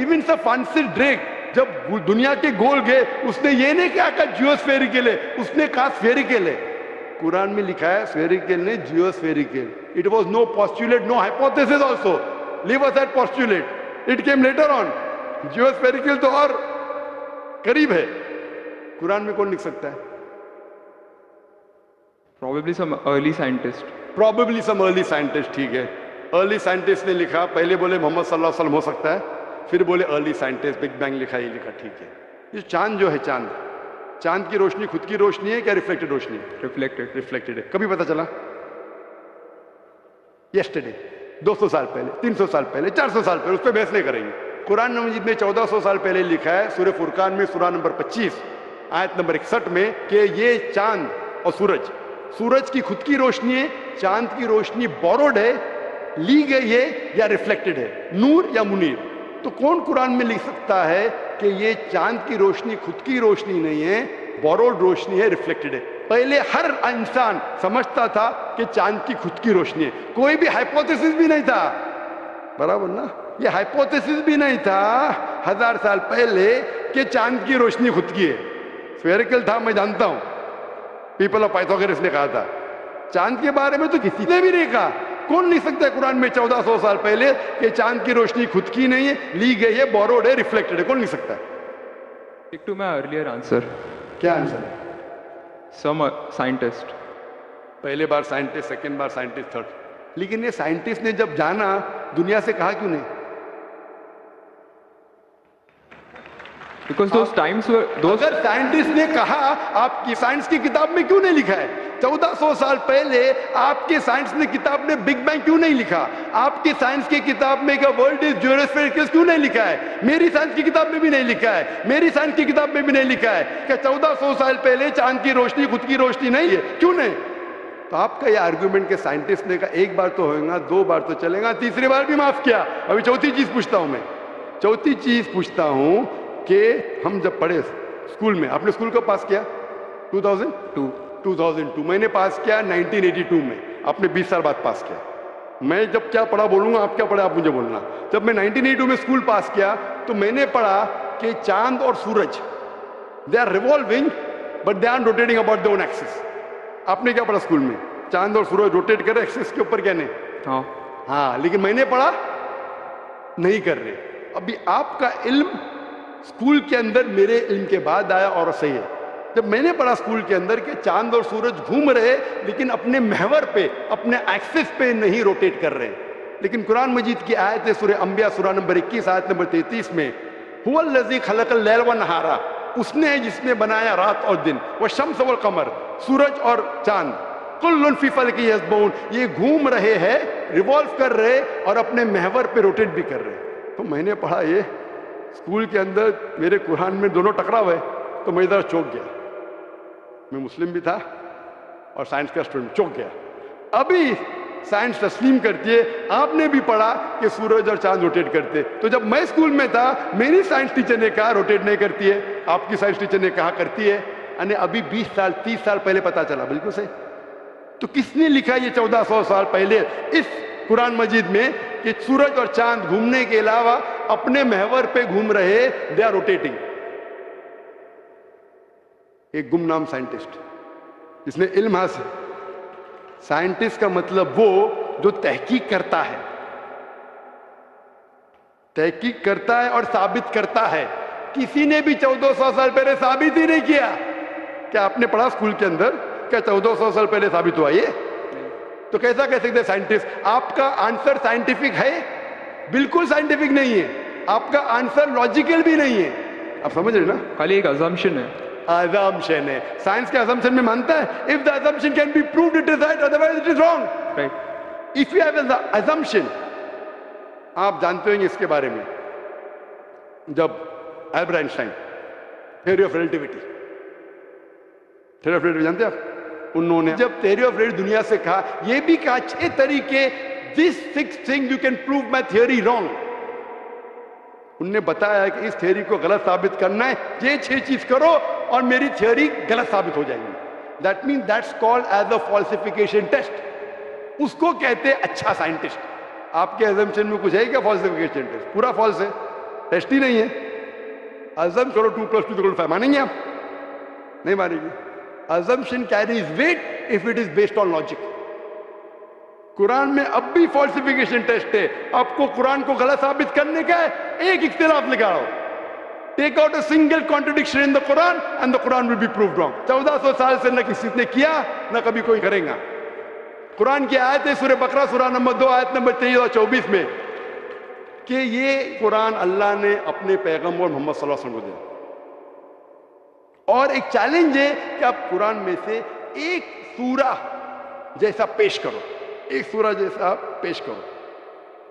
Even Sir Francis Drake जब दुनिया के गोल गए, उसने ये नहीं कहा कि जियोस्फेरिकल है, उसने कहा स्फेरिकल है। कुरान में लिखा है स्फेरिकल ने जियोस्फेरिकल। It was no postulate, no hypothesis also. Leave aside postulate. It came later on. जियोस्फेरिकल तो और करीब है। कुरान में कौन लिख सकता है? Probably some early scientist. Probably some early scientist, ठीक है। अर्ली साइंटिस्ट ने लिखा, पहले बोले मोहम्मद सल्लल्लाहु अलैहि वसल्लम हो सकता है, फिर बोले अर्ली साइंटिस्ट, बिग बैंग लिखा, ये लिखा, ठीक है। ये चांद जो है, चांद की रोशनी खुद की रोशनी है क्या रिफ्लेक्टेड रोशनी? रिफ्लेक्टेड है। कभी पता चला? यस्टरडे, 200 साल पहले, 300 साल पहले, 400 साल पहले, उस पर बहस नहीं करेंगे। कुरान मजीद में 1400 साल पहले लिखा है, सूरह फुरकान में सूरा नंबर 25 आयत नंबर 61 में, कि ये चांद और सूरज की खुद की रोशनी है, चांद की रोशनी बोरोड है, ली गई है या रिफ्लेक्टेड है, नूर या मुनीर। तो कौन कुरान में लिख सकता है कि ये चांद की रोशनी खुद की रोशनी नहीं है, बोरोड रोशनी है, रिफ्लेक्टेड है? पहले हर इंसान समझता था कि चांद की खुद की रोशनी है, कोई भी हाइपोथेसिस भी नहीं था, बराबर ना? ये हाइपोथेसिस भी नहीं था 1000 साल पहले कि चांद की रोशनी खुद की है। स्फेरिकल था, मैं जानता हूं, पीपल ऑफ पाइथागोरस ने कहा था। चांद के बारे में तो किसी ने भी नहीं कहा। कौन लिख सकता है कुरान में 1400 साल पहले कि चांद की रोशनी खुद की नहीं है, ली गई है, बोरोड है, रिफ्लेक्टेड है? कौन लिख सकता है? Stick to my earlier answer. क्या आंसर है? Some scientist. पहले बार साइंटिस्ट, सेकेंड बार साइंटिस्ट, थर्ड। लेकिन ये साइंटिस्ट ने जब जाना, दुनिया से कहा क्यों नहीं? Because those times were those. अगर साइंटिस्ट ने कहा, आपकी साइंस की किताब में क्यों नहीं लिखा है? 1400 साल पहले आपके साइंस ने किताब में बिग बैंग क्यों नहीं लिखा? आपकी साइंस की किताब में वर्ल्ड इज जियोस्फेरिकल क्यों नहीं लिखा है? मेरी साइंस की किताब में भी नहीं लिखा है, मेरी साइंस की किताब में भी नहीं लिखा है कि 1400 साल पहले चांद की रोशनी खुद की रोशनी नहीं है। क्यों नहीं? तो आपका ये आर्ग्यूमेंट के साइंटिस्ट ने कहा एक बार तो होगा, 2 बार तो चलेगा, तीसरी बार भी माफ किया। अभी चौथी चीज पूछता हूं मैं, चौथी चीज पूछता हूं कि हम जब पढ़े स्कूल में, आपने स्कूल कब पास किया? 2002। मैंने पास किया 1982 में, आपने 20 साल बाद पास किया। मैं जब क्या पढ़ा बोलूंगा, आप क्या पढ़ा आप मुझे बोलना। जब मैं 1982 में स्कूल पास किया तो मैंने पढ़ा कि चांद और सूरज, they are revolving but they are rotating about their own axis. आपने क्या पढ़ा स्कूल में? चांद और सूरज रोटेट कर रहे एक्सिस के ऊपर, क्या नहीं? हाँ, लेकिन मैंने पढ़ा नहीं कर रहे। अभी आपका इल्म स्कूल के अंदर मेरे इल्म के बाद आया, और सही है। जब मैंने पढ़ा स्कूल के अंदर कि चांद और सूरज घूम रहे लेकिन अपने महवर पे, अपने एक्सिस पे नहीं रोटेट कर रहे। लेकिन कुरान मजीद की आयत है सूरह अंबिया सूरा नंबर 21 आयत नंबर 33 में, हुवल्लज़ी खलक़ल लैल व नहारा, उसने है जिसने बनाया रात और दिन, व शम्स वल कमर, सूरज और चांद, कुल्लुन फी फ़ल्किन यस्बहून, ये घूम रहे हैं, रिवॉल्व कर रहे और अपने महवर पे रोटेट भी कर रहे। तो मैंने पढ़ा ये स्कूल के अंदर, मेरे कुरान में दोनों टकराव है, तो मैं इधर चौंक गया। मैं मुस्लिम भी था और साइंस का स्टूडेंट, चौंक गया। अभी साइंस तस्लीम करती है, आपने भी पढ़ा कि सूरज और चांद रोटेट करते। तो जब मैं स्कूल में था, मेरी साइंस टीचर ने कहा रोटेट नहीं करती है, आपकी साइंस टीचर ने कहा करती है। यानी अभी 20 साल 30 साल पहले पता चला, बिल्कुल सही। तो किसने लिखा ये 1400 साल पहले इस कुरान मजीद में कि सूरज और चांद घूमने के अलावा अपने महवर पे घूम रहे, दे आर रोटेटिंग? एक गुमनाम साइंटिस्ट जिसने इल्म हासिल, साइंटिस्ट का मतलब वो जो तहकीक करता है, तहकीक करता है और साबित करता है। किसी ने भी 1400 साल पहले साबित ही नहीं किया। क्या आपने पढ़ा स्कूल के अंदर क्या 1400 साल पहले साबित हुआ ये? तो कैसा कह सकते साइंटिस्ट? आपका आंसर साइंटिफिक है? बिल्कुल साइंटिफिक नहीं है। आपका आंसर लॉजिकल भी नहीं है। आप समझ रहे ना? खाली एक assumption है। assumption है। साइंस के assumption में मानता है if the assumption can be proved it is right, otherwise it is wrong. Right. If you have an assumption, आप जानते होंगे इसके बारे में, जब Albert Einstein theory of relativity, theory of relativity जानते हैं आप? उन्होंने जब थ्योरी ऑफ रिलेटिविटी दुनिया से कहा, यह भी कहा 6 तरीके, this 6 thing you can prove my theory wrong. उनने बताया कि इस थ्योरी को गलत साबित करना है, ये 6 चीज करो और मेरी थ्योरी गलत साबित हो जाएगी। That mean that's called as a falsification test. उसको कहते हैं अच्छा साइंटिस्ट। आपके अजम्पशन में कुछ है क्या फॉल्सिफिकेशन टेस्ट? पूरा फॉल्स है, टेस्ट ही नहीं है। अजम करो 2 + 2 = 5, मानेंगे आप? नहीं मानेंगे। Assumption carries weight if it is based on logic. कुरान में अब भी फॉल्सिफिकेशन टेस्ट है। आपको कुरान को गलत साबित करने का है, एक इख्तिलाफ लगाओ, take out a single contradiction in the Quran and the Quran will be proved wrong. 1400 साल से न किसी ने किया, न कभी कोई करेगा। कुरान की आयत है सूरह बकरा सूरह नंबर 2 आयत नंबर 23 और 24 में कि ये कुरान अल्लाह ने अपने पैगंबर मोहम्मद सल्लल्लाहु अलैहि वसल्लम को दिया। और एक चैलेंज है कि आप कुरान में से एक सूरा जैसा पेश करो, एक सूरा जैसा आप पेश करो।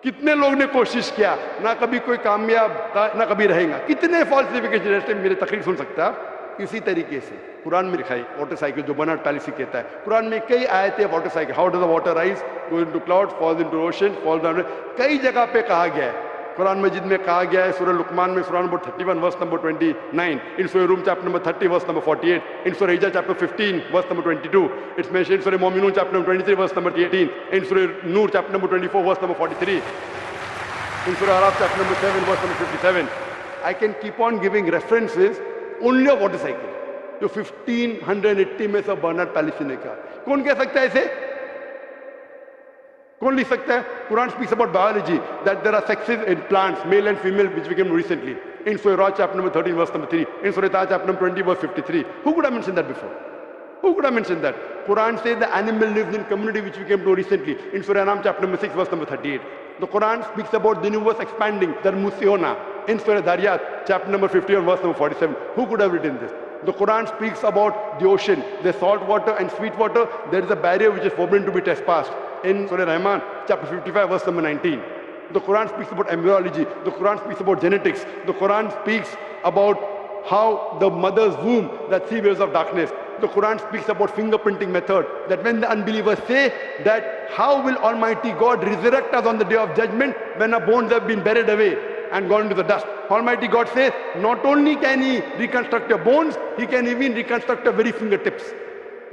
कितने लोग ने कोशिश किया, ना कभी कोई कामयाब ना कभी रहेगा। कितने फॉल्सिफिकेशन, मेरे तकरीर सुन सकते हैं आप। इसी तरीके से कुरान में लिखा है वाटर साइकिल, जो बर्नार्ड पैलिसी कहता है। कुरान में कई आयतें water cycle, how does the water rise, go into cloud, falls into ocean, falls down, कई जगह पे कहा गया है। कुरान मजीद में कहा गया है सूरह लुकमान में सूरह number 31 verse number 29, in Surah Rum chapter number 30 verse number 48, in Surah Hijr chapter 15 verse number 22, it's mentioned in Surah Muminun chapter number 23 verse number 18, in Surah Noor chapter number 24 verse number 43, in Surah Araf chapter number 7 verse number 57। I can keep on giving references only of water cycle, जो 1580 में से Bernard policy ने कहा। कौन कह सकता है इसे? कौन लिख सकता है? Quran speaks about biology that there are sexes in plants, male and female, which we came recently in surah Ra'd chapter number 13 verse number 3, in surah Taha chapter number 20 verse 53। Who could have mentioned that before? Who could have mentioned that? Quran says the animal lives in community, which we came to recently in Surah Anam chapter number 6 verse number 38. The Quran speaks about the universe expanding, the Musiona, in Surah Dariyat chapter number 50 and verse number 47. Who could have written this? The Quran speaks about the ocean, the salt water and sweet water. There is a barrier which is forbidden to be trespassed in Surah Rahman chapter 55 verse number 19. The Quran speaks about embryology. The Quran speaks about genetics. The Quran speaks about how the mother's womb, that 3 waves of darkness. The Quran speaks about fingerprinting method, that when the unbelievers say that how will Almighty God resurrect us on the day of judgment when our bones have been buried away and gone into the dust. Almighty God says not only can he reconstruct your bones, he can even reconstruct your very fingertips.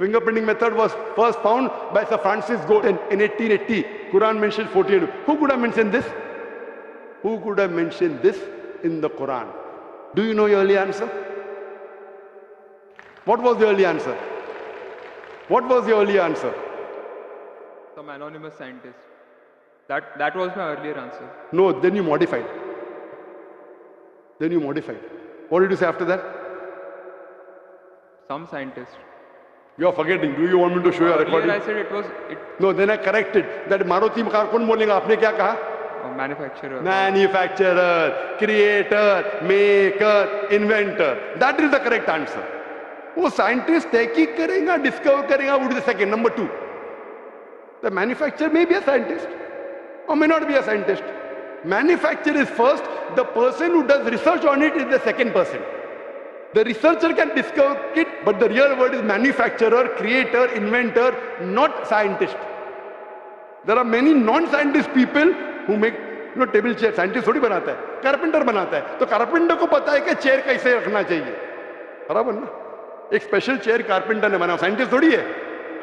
Fingerprinting method was first found by Sir Francis Galton in 1880. Quran mentions 48. Who could have mentioned this? Who could have mentioned this in the Quran? Do you know your early answer? What was the early answer? What was the early answer? Some anonymous scientist. That was my earlier answer. No, then you modified. Then you modified. What did you say after that? Some scientist. You are forgetting. Do you want me to show you a recording? Earlier I said it was No, then I corrected. That Maruti car कौन बोलेगा? आपने क्या कहा? manufacturer. Manufacturer, creator, maker, inventor. That is the correct answer. वो scientist तहकीक करेगा, discover करेगा, would be the second. Number 2, the manufacturer may be a scientist or may not be a scientist. Manufacturer is first, the person who does research on it is the second person. The researcher can discover it, but the real word is manufacturer, creator, inventor, not scientist. There are many non-scientist people who make table chair. Scientist थोड़ी बनाता है, carpenter बनाता है. तो carpenter को पता है कि चेयर कैसे रखना चाहिए, बराबर ना? एक स्पेशल चेयर कारपेंटर ने बनाया, साइंटिस्ट थोड़ी है.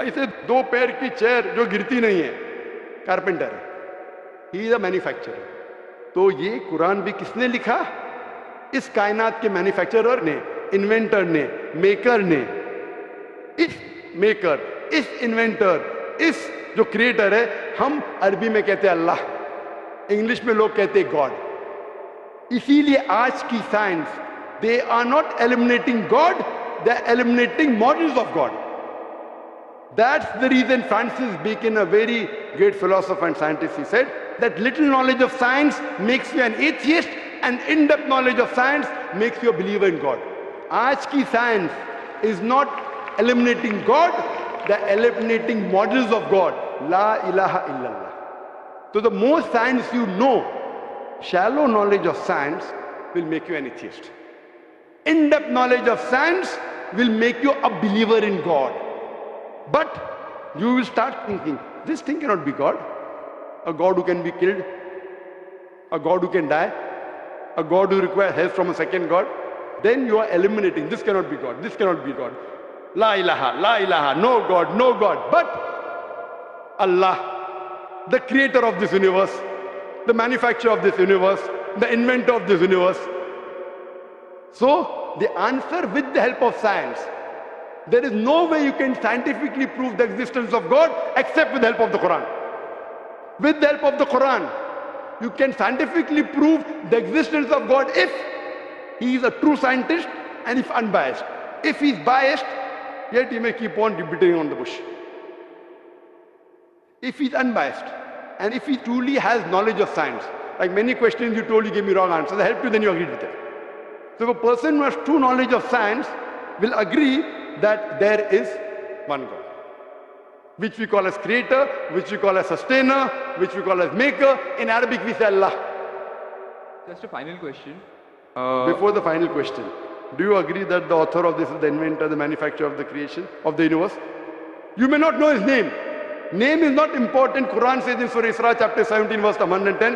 ऐसे 2 पैर की चेयर जो गिरती नहीं है, कारपेंटर है. He is a manufacturer. तो ये कुरान भी किसने लिखा? इस कायनात के मैन्युफैक्चरर ने, इन्वेंटर ने, मेकर ने. इस मेकर, इस इन्वेंटर, इस जो क्रिएटर है, हम अरबी में कहते हैं अल्लाह, इंग्लिश में लोग कहते हैं गॉड. इसीलिए आज की science, they are not eliminating God, they are eliminating models of God. That's the reason Francis Bacon, a very great philosopher and scientist, he said that little knowledge of science makes you an atheist and in-depth knowledge of science makes you a believer in God. आज की science is not eliminating God, they're eliminating models of God. La ilaha illallah. So the more science you know, shallow knowledge of science will make you an atheist. In-depth knowledge of science will make you a believer in God. But you will start thinking, this thing cannot be God. A God who can be killed, a God who can die, a God who requires help from a second God. Then you are eliminating, this cannot be God, this cannot be God. La ilaha, no God, no God. But Allah, the creator of this universe, the manufacturer of this universe, the inventor of this universe. So the answer with the help of science, there is no way you can scientifically prove the existence of God except with the help of the Quran. With the help of the Quran, you can scientifically prove the existence of God if he is a true scientist and if unbiased. If he is biased, yet he may keep on beating on the bush. If he is unbiased and if he truly has knowledge of science, like many questions you told, you gave me wrong answers, I helped you, then you agreed with it. So if a person who has true knowledge of science will agree that there is one God, which we call as creator, which we call as sustainer, which we call as maker. In Arabic we say Allah. Just a final question. Before the final question, do you agree that the author of this is the inventor, the manufacturer of the creation, of the universe? You may not know his name. Name is not important. Quran says in Surah Isra chapter 17 verse 110,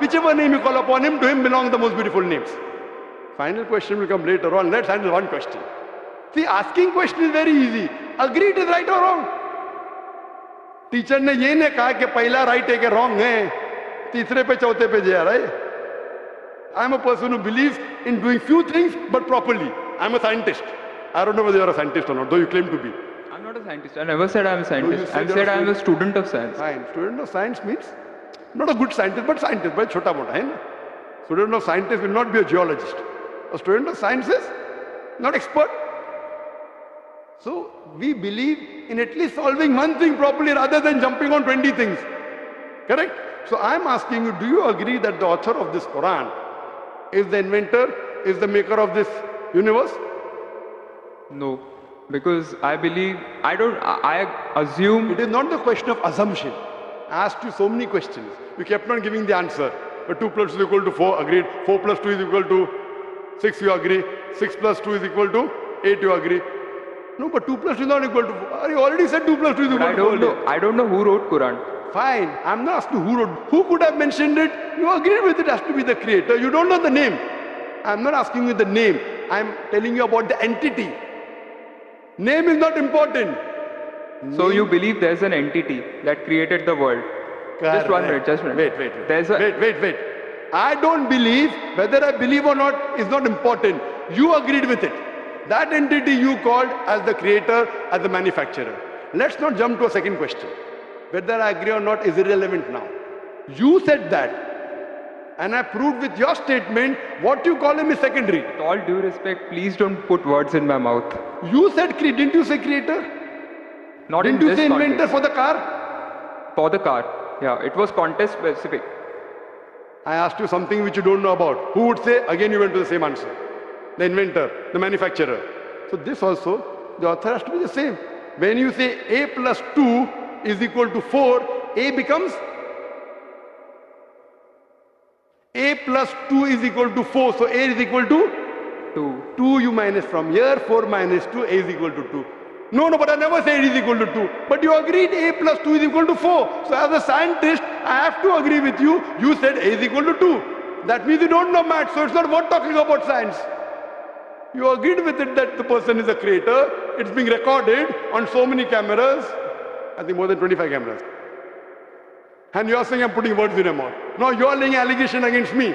Whichever name you call upon him, to him belong the most beautiful names. Final question will come later on. Let's handle one question. See, asking question is very easy. Agree it is right or wrong. Teacher ने ये नहीं कहा कि पहला right है कि wrong है, तीसरे पे चौथे पे जा रहा है. I am a person who believes in doing few things but properly. I am a scientist. I don't know whether you are a scientist or not, though you claim to be. I'm not a scientist. I never said I'm a scientist. No, I said I'm a student of science. Fine. Student of science means not a good scientist, but scientist. But chota mota hai na. Student of scientist will not be a geologist. A student of science is not expert. So we believe in at least solving one thing properly rather than jumping on 20 things. Correct? So I'm asking you, do you agree that the author of this Quran is the inventor, is the maker of this universe? No, because I believe, I assume. It is not the question of assumption. I asked you so many questions. You kept on giving the answer. But 2 plus 2 is equal to 4, agreed. 4 plus 2 is equal to 6, you agree. 6 plus 2 is equal to 8, you agree. No, but 2 plus 2 is not equal to 4. You already said 2 plus 2 is equal to 4. I don't know who wrote Quran. Fine. I'm not asking who wrote. Who could have mentioned it? You agreed with it has to be the creator. You don't know the name. I'm not asking you the name. I'm telling you about the entity. Name is not important. So you believe there's an entity that created the world? Correct. Just 1 minute, just 1 minute. Wait. I don't believe. Whether I believe or not is not important. You agreed with it. That entity you called as the creator, as the manufacturer. Let's not jump to a second question. Whether I agree or not is irrelevant now. You said that. And I proved with your statement what you call him is secondary. With all due respect, please don't put words in my mouth. You said, didn't you say creator? Not didn't in you this say context. inventor for the car? For the car, yeah. It was context specific. I asked you something which you don't know about. Who would say? Again you went to the same answer. The inventor, the manufacturer. So this also, the author has to be the same. When you say a plus 2 is equal to 4, a becomes a plus 2 is equal to 4. So a is equal to 2. 2 you minus from here, 4 minus 2, a is equal to 2. No, but I never said it is equal to 2. But you agreed a plus 2 is equal to 4. So as a scientist, I have to agree with you. You said a is equal to 2. That means you don't know maths, so it's not worth talking about science. You agreed with it that the person is a creator. It's being recorded on so many cameras. I think more than 25 cameras. And you are saying I'm putting words in your mouth. No, you are laying allegation against me.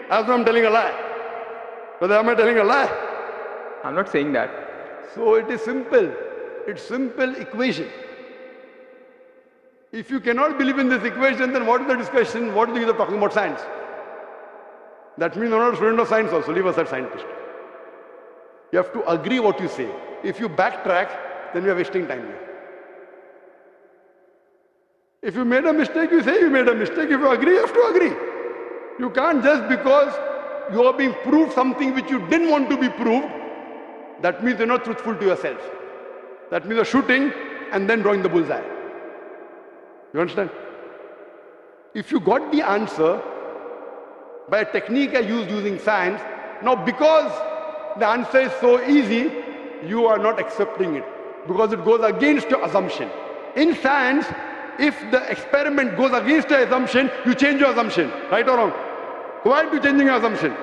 As though I'm telling a lie. Whether am I telling a lie? I'm not saying that. So it is simple. It's simple equation. If you cannot believe in this equation, then what is the discussion? What is the use of talking about science? That means you're not a student of science also. Leave aside scientist. You have to agree what you say. If you backtrack, then you are wasting time here. If you made a mistake, you say you made a mistake. If you agree, you have to agree. You can't just because you are being proved something which you didn't want to be proved, that means you're not truthful to yourself. That means you're shooting and then drawing the bullseye. You understand? If you got the answer by a technique I used using science, now because the answer is so easy, you are not accepting it because it goes against your assumption. In science, if the experiment goes against your assumption, you change your assumption, right or wrong? Why are you changing your assumption?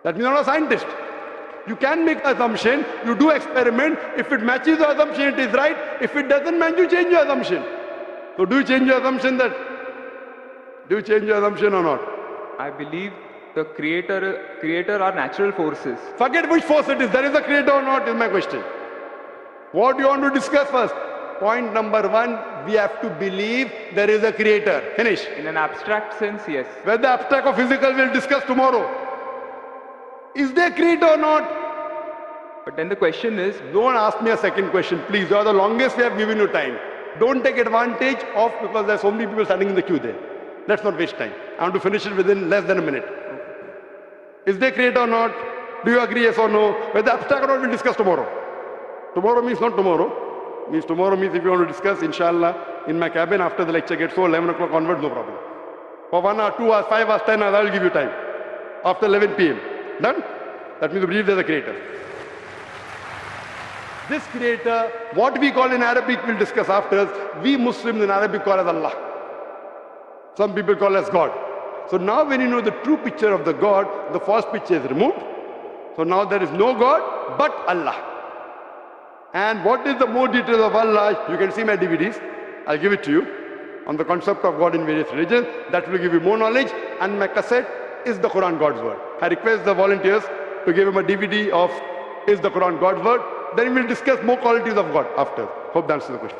That means you're not a scientist. You can make an assumption, you do experiment, if it matches your assumption, it is right. If it doesn't match, you change your assumption. So do you change your assumption or not? I believe the creator are natural forces. Forget which force it is. There is a creator or not is my question. What do you want to discuss first? Point number one, we have to believe there is a creator. Finish. In an abstract sense, yes. Whether abstract or physical, we'll discuss tomorrow. Is there a creator or not? But then the question is, don't ask me a second question, please. You are the longest we have given you time. Don't take advantage of because there are so many people standing in the queue there. Let's not waste time. I want to finish it within less than a minute. Is there a creator or not? Do you agree, yes or no? Whether abstract or not, we'll discuss tomorrow. Tomorrow means not tomorrow. Means tomorrow means if you want to discuss, inshallah, in my cabin after the lecture gets so 11 o'clock onwards, no problem. For 1 hour, 2 hours, 5 hours, 10 hours, I will give you time. After 11 p.m. Done? That means you believe there's a creator. This creator, what we call in Arabic, we'll discuss after, we Muslims in Arabic call as Allah. Some people call as God. So now when you know the true picture of the God, the false picture is removed. So now there is no God but Allah. And what is the more details of Allah? You can see my DVDs. I'll give it to you on the concept of God in various religions. That will give you more knowledge. And my cassette is the Quran God's Word. I request the volunteers to give him a DVD of Is the Quran God's Word. Then we'll discuss more qualities of God after. Hope that answers the question.